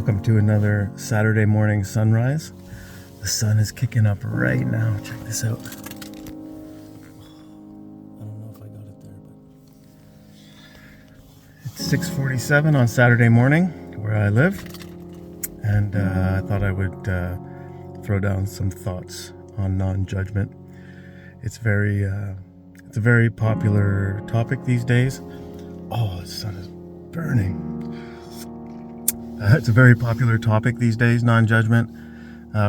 Welcome to another Saturday morning sunrise. The sun is kicking up right now. Check this out. I don't know if I got it there, but it's 6:47 on Saturday morning where I live, and I thought I would throw down some thoughts on non-judgment. It's a very popular topic these days. Oh, the sun is burning. It's a very popular topic these days, non-judgment,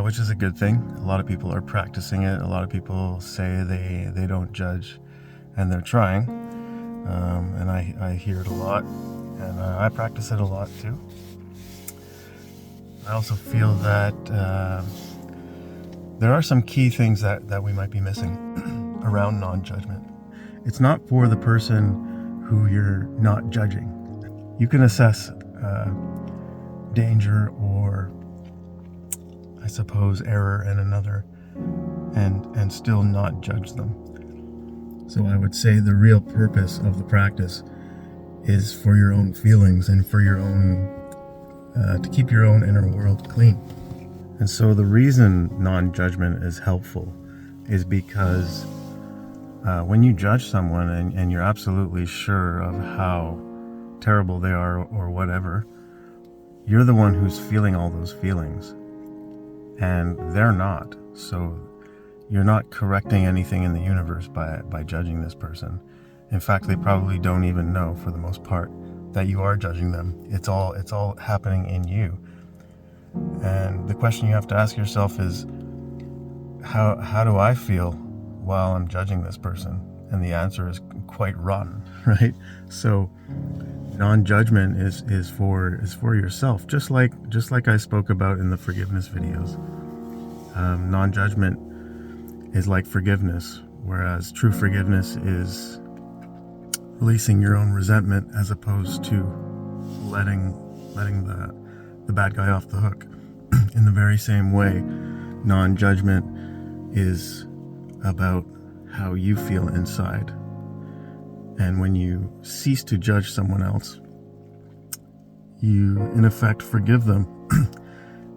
which is a good thing. A lot of people are practicing it. A lot of people say they don't judge, and they're trying. And I hear it a lot, and I practice it a lot too. I also feel that there are some key things that we might be missing around non-judgment. It's not for the person who you're not judging. You can assess danger or, I suppose, error in another and still not judge them. So I would say the real purpose of the practice is for your own feelings and for your own to keep your own inner world clean. And so the reason non-judgment is helpful is because when you judge someone and you're absolutely sure of how terrible they are or whatever, you're the one who's feeling all those feelings, and they're not. So you're not correcting anything in the universe by judging this person. In fact, they probably don't even know, for the most part, that you are judging them. It's all happening in you. And the question you have to ask yourself is, how do I feel while I'm judging this person? And the answer is quite rotten, right? So non-judgment is for yourself, just like I spoke about in the forgiveness videos. Non-judgment is like forgiveness, whereas true forgiveness is releasing your own resentment as opposed to letting the bad guy off the hook. In the very same way, non-judgment is about how you feel inside. And when you cease to judge someone else, you in effect forgive them.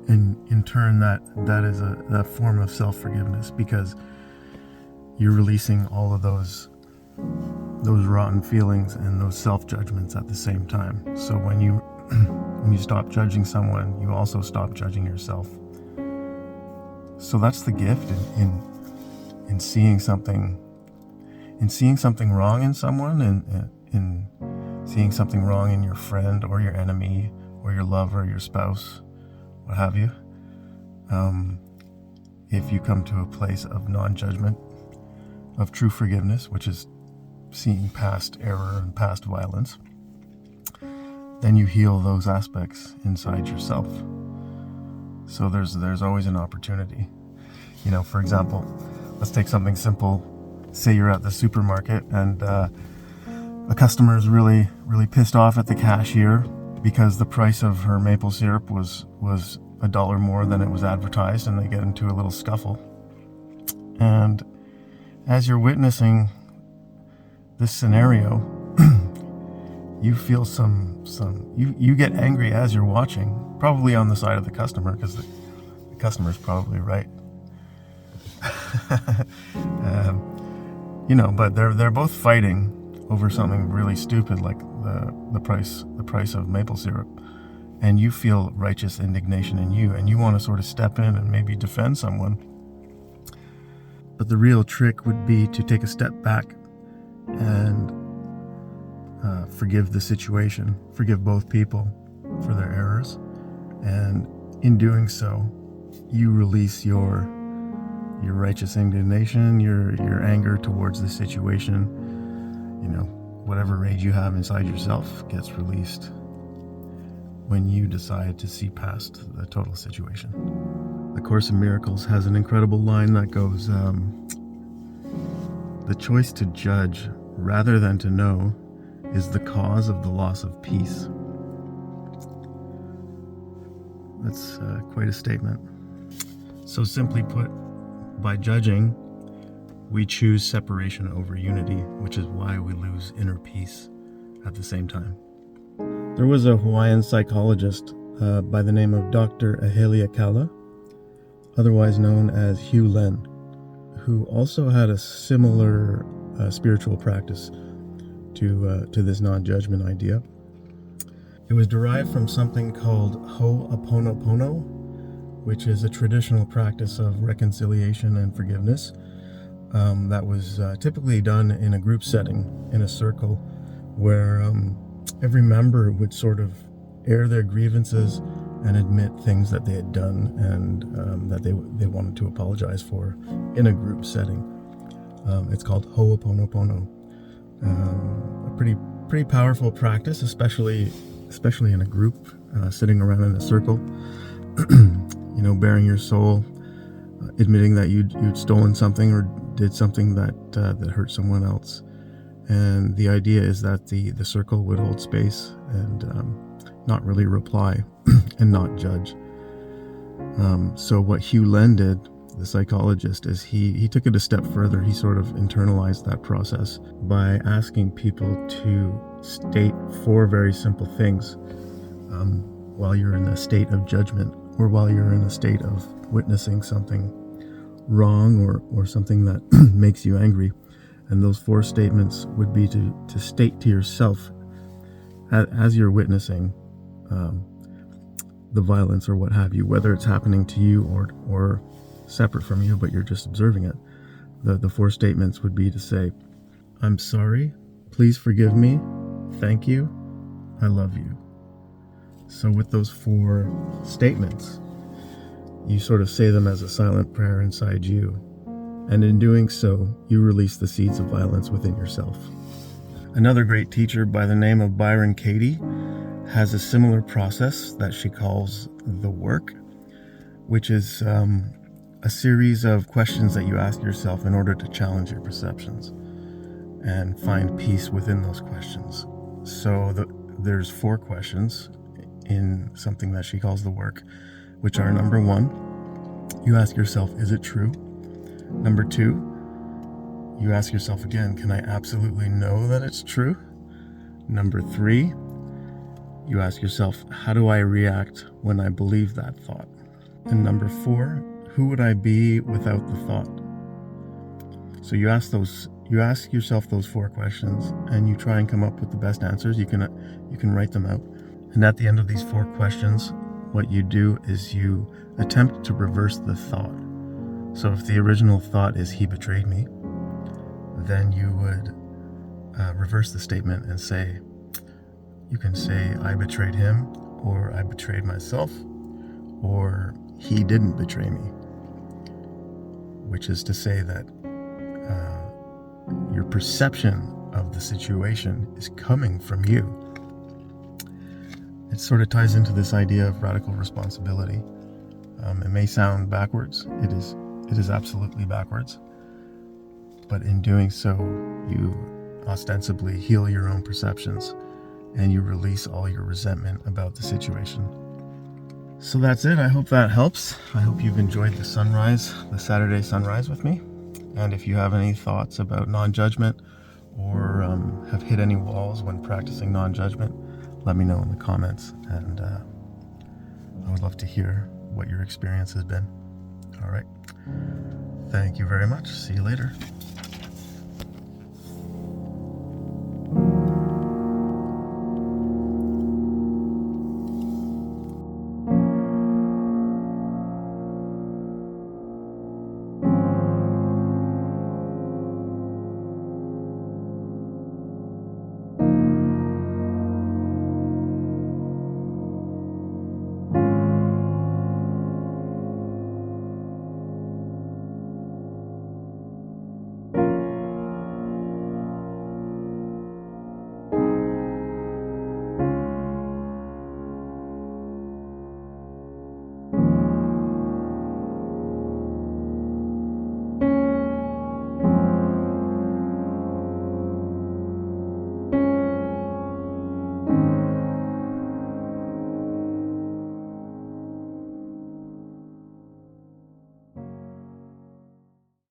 And in turn, that is a form of self-forgiveness, because you're releasing all of those rotten feelings and those self-judgments at the same time. So when you stop judging someone, you also stop judging yourself. So that's the gift in seeing something wrong in someone, and in seeing something wrong in your friend or your enemy or your lover, your spouse, what have you. If you come to a place of non-judgment, of true forgiveness, which is seeing past error and past violence, then you heal those aspects inside yourself. So there's always an opportunity. For example, let's take something simple. Say you're at the supermarket and a customer is really pissed off at the cashier because the price of her maple syrup was $1 more than it was advertised, and they get into a little scuffle. And as you're witnessing this scenario, you feel you get angry as you're watching, probably on the side of the customer, because the customer's probably right. But they're both fighting over something really stupid, like the price of maple syrup, and you feel righteous indignation in you, and you want to sort of step in and maybe defend someone. But the real trick would be to take a step back and forgive the situation, forgive both people for their errors, and in doing so, you release your righteous indignation, your anger towards the situation. Whatever rage you have inside yourself gets released when you decide to see past the total situation. The Course in Miracles has an incredible line that goes, the choice to judge rather than to know is the cause of the loss of peace. That's quite a statement. So simply put, by judging, we choose separation over unity, which is why we lose inner peace at the same time. There was a Hawaiian psychologist by the name of Dr. Ahelia Kala, otherwise known as Hew Len, who also had a similar spiritual practice to this non-judgment idea. It was derived from something called Ho'oponopono, which is a traditional practice of reconciliation and forgiveness that was typically done in a group setting, in a circle, where every member would sort of air their grievances and admit things that they had done and that they wanted to apologize for in a group setting. It's called Ho'oponopono. A pretty powerful practice, especially in a group, sitting around in a circle, baring your soul, admitting that you'd stolen something or did something that hurt someone else. And the idea is that the circle would hold space and not really reply and not judge. So what Hew Len did, the psychologist, is he took it a step further. He sort of internalized that process by asking people to state 4 very simple things while you're in a state of judgment, or while you're in a state of witnessing something wrong or something that makes you angry. And those 4 statements would be to state to yourself, as you're witnessing the violence or what have you, whether it's happening to you or separate from you, but you're just observing it. The 4 statements would be to say, I'm sorry, please forgive me, thank you, I love you. So with those 4 statements, you sort of say them as a silent prayer inside you. And in doing so, you release the seeds of violence within yourself. Another great teacher by the name of Byron Katie has a similar process that she calls the work, which is a series of questions that you ask yourself in order to challenge your perceptions and find peace within those questions. So there's 4 questions in something that she calls the work, which are: number 1, you ask yourself, is it true? Number 2, you ask yourself again, can I absolutely know that it's true? Number 3, you ask yourself, how do I react when I believe that thought? And number 4, who would I be without the thought? So you ask yourself those 4 questions, and you try and come up with the best answers. You can write them out. And at the end of these 4 questions, what you do is you attempt to reverse the thought. So if the original thought is he betrayed me, then you would reverse the statement and say, you can say I betrayed him, or I betrayed myself, or he didn't betray me, which is to say that your perception of the situation is coming from you. It sort of ties into this idea of radical responsibility. It may sound backwards. It is absolutely backwards. But in doing so, you ostensibly heal your own perceptions and you release all your resentment about the situation. So that's it. I hope that helps. I hope you've enjoyed the Saturday sunrise with me. And if you have any thoughts about non-judgment or have hit any walls when practicing non-judgment, let me know in the comments, and I would love to hear what your experience has been. All right. Thank you very much. See you later.